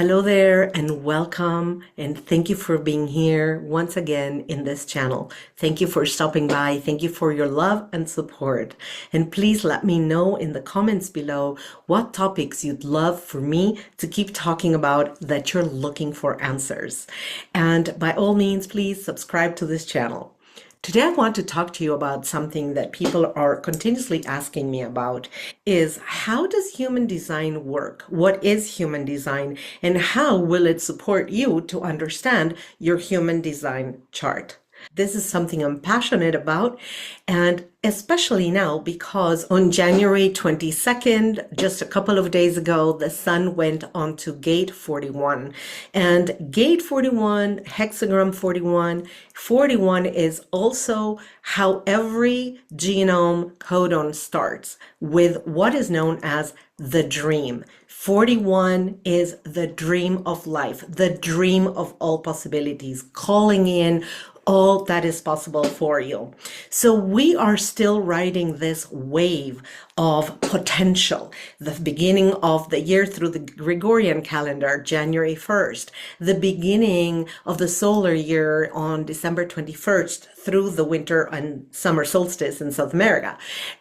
Hello there and welcome, and thank you for being here once again in this channel. Thank you for stopping by. Thank you for your love and support. And please let me know in the comments below what topics you'd love for me to keep talking about that you're looking for answers. And by all means, please subscribe to this channel. Today, I want to talk to you about something that people are continuously asking me about is how does human design work? What is human design and how will it support you to understand your human design chart? This is something I'm passionate about, and especially now because on January 22nd, just a couple of days ago, the sun went onto gate 41. And gate 41, hexagram 41, 41 is also how every genome codon starts with what is known as the dream. 41 is the dream of life, the dream of all possibilities, calling in all that is possible for you. So we are still riding this wave of potential. The beginning of the year through the Gregorian calendar, January 1st, the beginning of the solar year on December 21st through the winter and summer solstice in South America.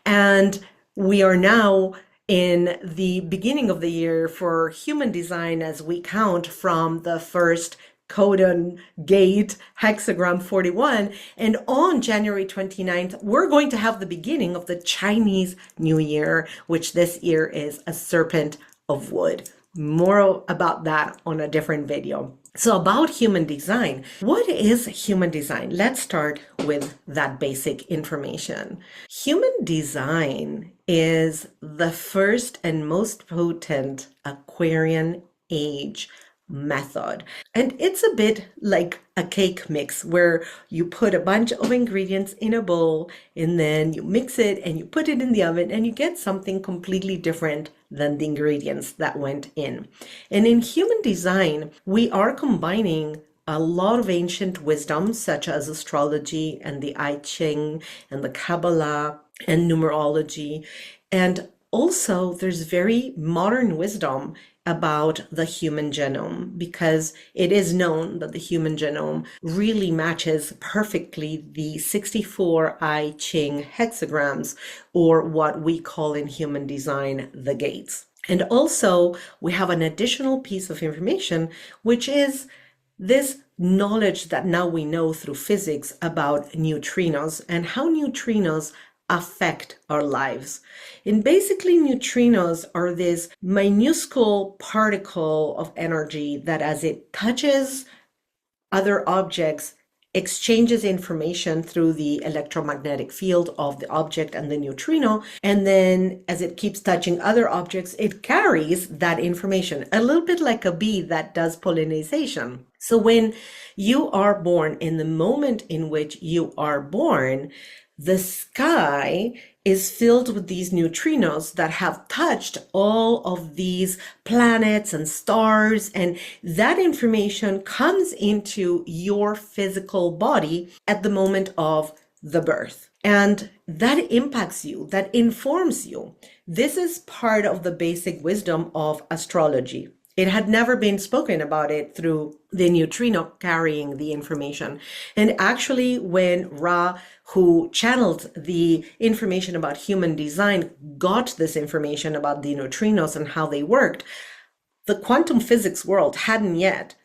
And we are now in the beginning of the year for human design as we count from the first codon gate hexagram 41, and on January 29th we're going to have the beginning of the Chinese New Year, which this year is a serpent of wood. More about that on a different video. So about human design, what is human design? Let's start with that basic information. Human design is the first and most potent Aquarian age method. And it's a bit like a cake mix where you put a bunch of ingredients in a bowl and then you mix it and you put it in the oven and you get something completely different than the ingredients that went in. And in human design, we are combining a lot of ancient wisdom such as astrology and the I Ching and the Kabbalah and numerology. And also there's very modern wisdom about the human genome, because it is known that the human genome really matches perfectly the 64 I Ching hexagrams, or what we call in human design the gates. And also we have an additional piece of information, which is this knowledge that now we know through physics about neutrinos and how neutrinos affect our lives. And basically neutrinos are this minuscule particle of energy that as it touches other objects exchanges information through the electromagnetic field of the object and the neutrino, and then as it keeps touching other objects it carries that information, a little bit like a bee that does pollination. So when you are born, in the moment in which you are born, the sky is filled with these neutrinos that have touched all of these planets and stars, and that information comes into your physical body at the moment of the birth. And that impacts you, that informs you. This is part of the basic wisdom of astrology. It had never been spoken about it through the neutrino carrying the information. And actually, when Ra, who channeled the information about human design, got this information about the neutrinos and how they worked, the quantum physics world hadn't yet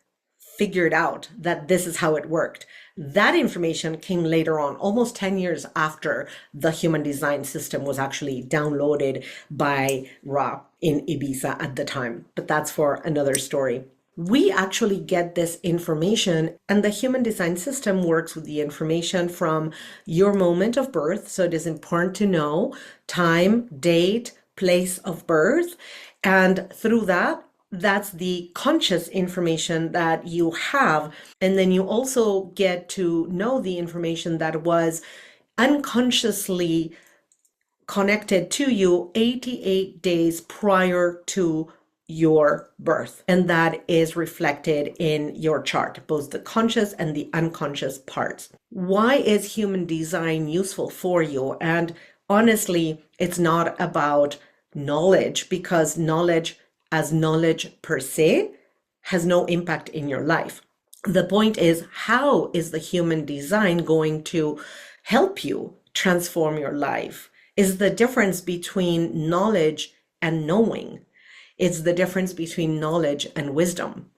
figured out that this is how it worked. That information came later on, almost 10 years after the human design system was actually downloaded by Ra in Ibiza at the time. But that's for another story. We actually get this information, and the human design system works with the information from your moment of birth. So it is important to know time, date, place of birth. And through that, that's the conscious information that you have. And then you also get to know the information that was unconsciously connected to you 88 days prior to your birth. And that is reflected in your chart, both the conscious and the unconscious parts. Why is human design useful for you? And honestly, it's not about knowledge, because knowledge as knowledge per se has no impact in your life. The point is, how is the human design going to help you transform your life? Is the difference between knowledge and knowing. It's the difference between knowledge and wisdom.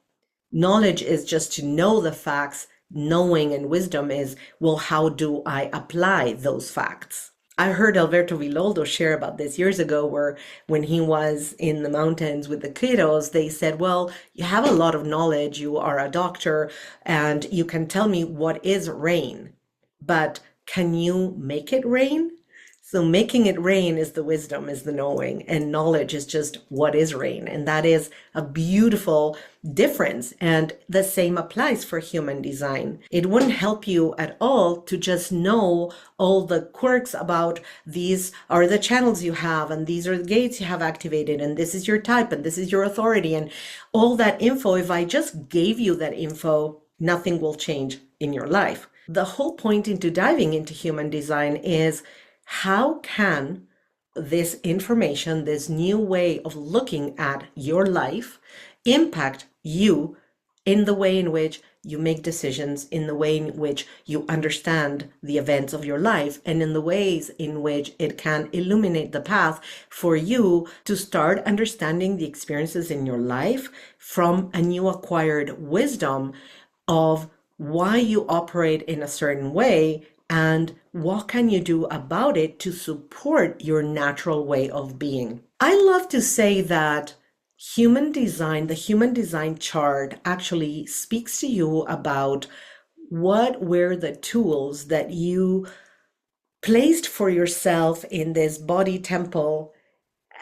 Knowledge is just to know the facts. Knowing and wisdom is, well, how do I apply those facts? I heard Alberto Villoldo share about this years ago, where when he was in the mountains with the kiddos, they said, well, you have a lot of knowledge, you are a doctor, and you can tell me what is rain, but can you make it rain? So making it rain is the wisdom, is the knowing, and knowledge is just what is rain. And that is a beautiful difference. And the same applies for human design. It wouldn't help you at all to just know all the quirks about these are the channels you have, and these are the gates you have activated, and this is your type, and this is your authority, and all that info. If I just gave you that info, nothing will change in your life. The whole point into diving into human design is, how can this information, this new way of looking at your life, impact you in the way in which you make decisions, in the way in which you understand the events of your life, and in the ways in which it can illuminate the path for you to start understanding the experiences in your life from a new acquired wisdom of why you operate in a certain way and what can you do about it to support your natural way of being. I love to say that human design, the human design chart, actually speaks to you about what were the tools that you placed for yourself in this body temple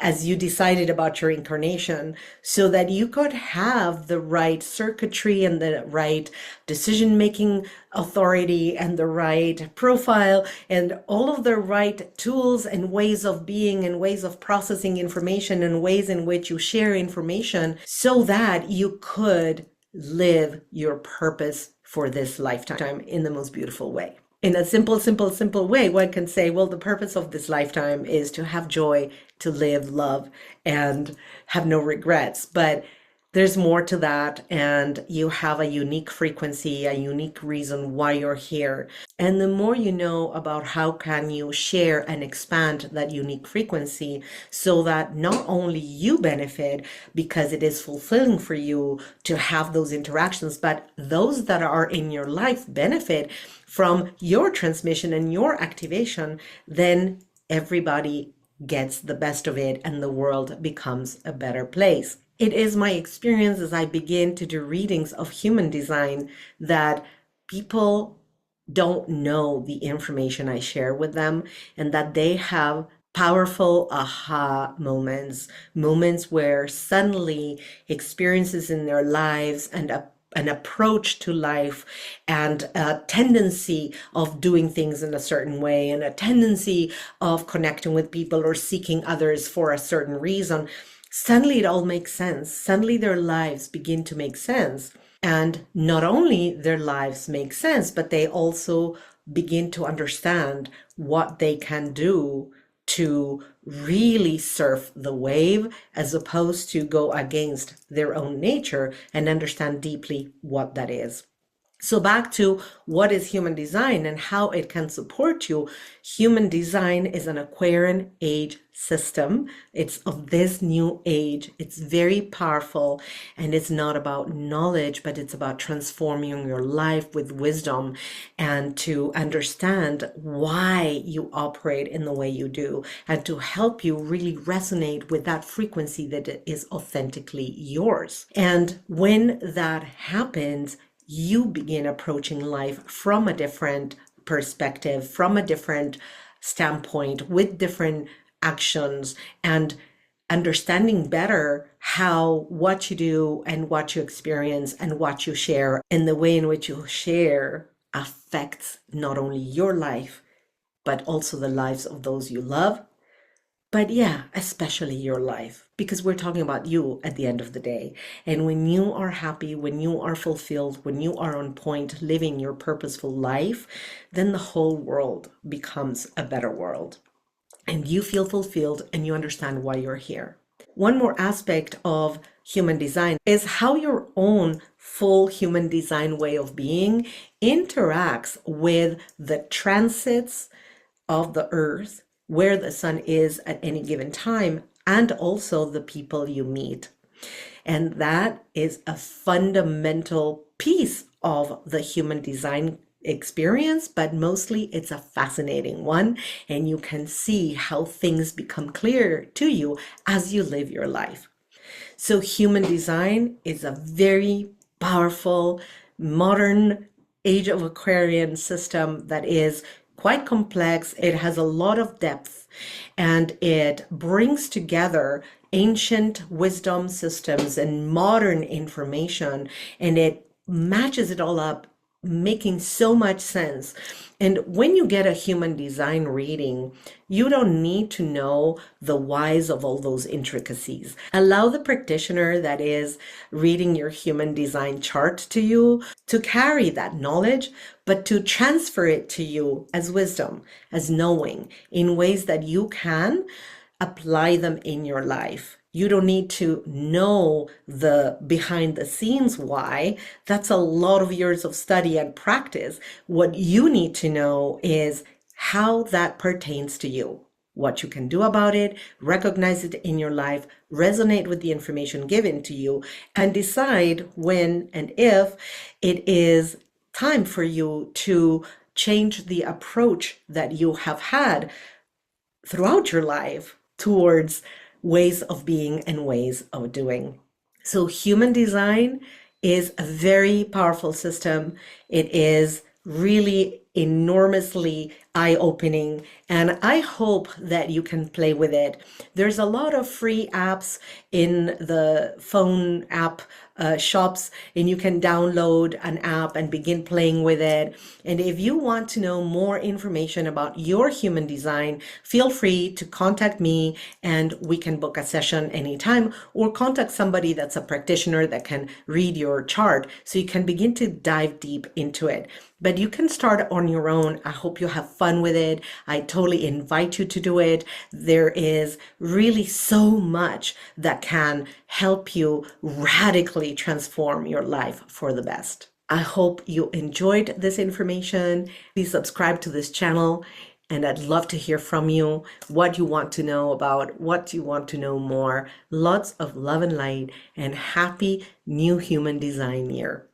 as you decided about your incarnation, so that you could have the right circuitry and the right decision-making authority and the right profile and all of the right tools and ways of being and ways of processing information and ways in which you share information, so that you could live your purpose for this lifetime in the most beautiful way. In a simple way, one can say, well, the purpose of this lifetime is to have joy, to live, love, and have no regrets. But there's more to that, and you have a unique frequency, a unique reason why you're here. And the more you know about how can you share and expand that unique frequency, so that not only you benefit because it is fulfilling for you to have those interactions, but those that are in your life benefit from your transmission and your activation, then everybody gets the best of it and the world becomes a better place. It is my experience as I begin to do readings of human design that people don't know the information I share with them, and that they have powerful aha moments, moments where suddenly experiences in their lives and an approach to life and a tendency of doing things in a certain way and a tendency of connecting with people or seeking others for a certain reason, suddenly it all makes sense. Suddenly their lives begin to make sense. And not only their lives make sense, but they also begin to understand what they can do to really surf the wave, as opposed to go against their own nature, and understand deeply what that is. So back to what is human design and how it can support you. Human design is an Aquarian age system. It's of this new age. It's very powerful, and it's not about knowledge, but it's about transforming your life with wisdom and to understand why you operate in the way you do, and to help you really resonate with that frequency that is authentically yours. And when that happens, you begin approaching life from a different perspective, from a different standpoint, with different actions, and understanding better how what you do and what you experience and what you share and the way in which you share affects not only your life, but also the lives of those you love. But yeah, especially your life, because we're talking about you at the end of the day. And when you are happy, when you are fulfilled, when you are on point living your purposeful life, then the whole world becomes a better world. And you feel fulfilled and you understand why you're here. One more aspect of human design is how your own full human design way of being interacts with the transits of the earth, where the sun is at any given time, and also the people you meet. And that is a fundamental piece of the human design experience, but mostly it's a fascinating one. And you can see how things become clear to you as you live your life. So, human design is a very powerful, modern Age of Aquarian system that is quite complex. It has a lot of depth and it brings together ancient wisdom systems and modern information, and it matches it all up, making so much sense. And when you get a human design reading, you don't need to know the whys of all those intricacies. Allow the practitioner that is reading your human design chart to you to carry that knowledge, but to transfer it to you as wisdom, as knowing, in ways that you can apply them in your life. You don't need to know the behind the scenes why. That's a lot of years of study and practice. What you need to know is how that pertains to you, what you can do about it, recognize it in your life, resonate with the information given to you, and decide when and if it is time for you to change the approach that you have had throughout your life towards ways of being and ways of doing. So, human design is a very powerful system. It is really enormously eye-opening, and I hope that you can play with it. There's a lot of free apps in the phone app shops, and you can download an app and begin playing with it. And if you want to know more information about your human design, feel free to contact me and we can book a session anytime, or contact somebody that's a practitioner that can read your chart so you can begin to dive deep into it. But you can start on your own. I hope you have fun with it. I totally invite you to do it. There is really so much that can help you radically transform your life for the best. I hope you enjoyed this information. Please subscribe to this channel, and I'd love to hear from you what you want to know about, what you want to know more. Lots of love and light, and happy new human design year.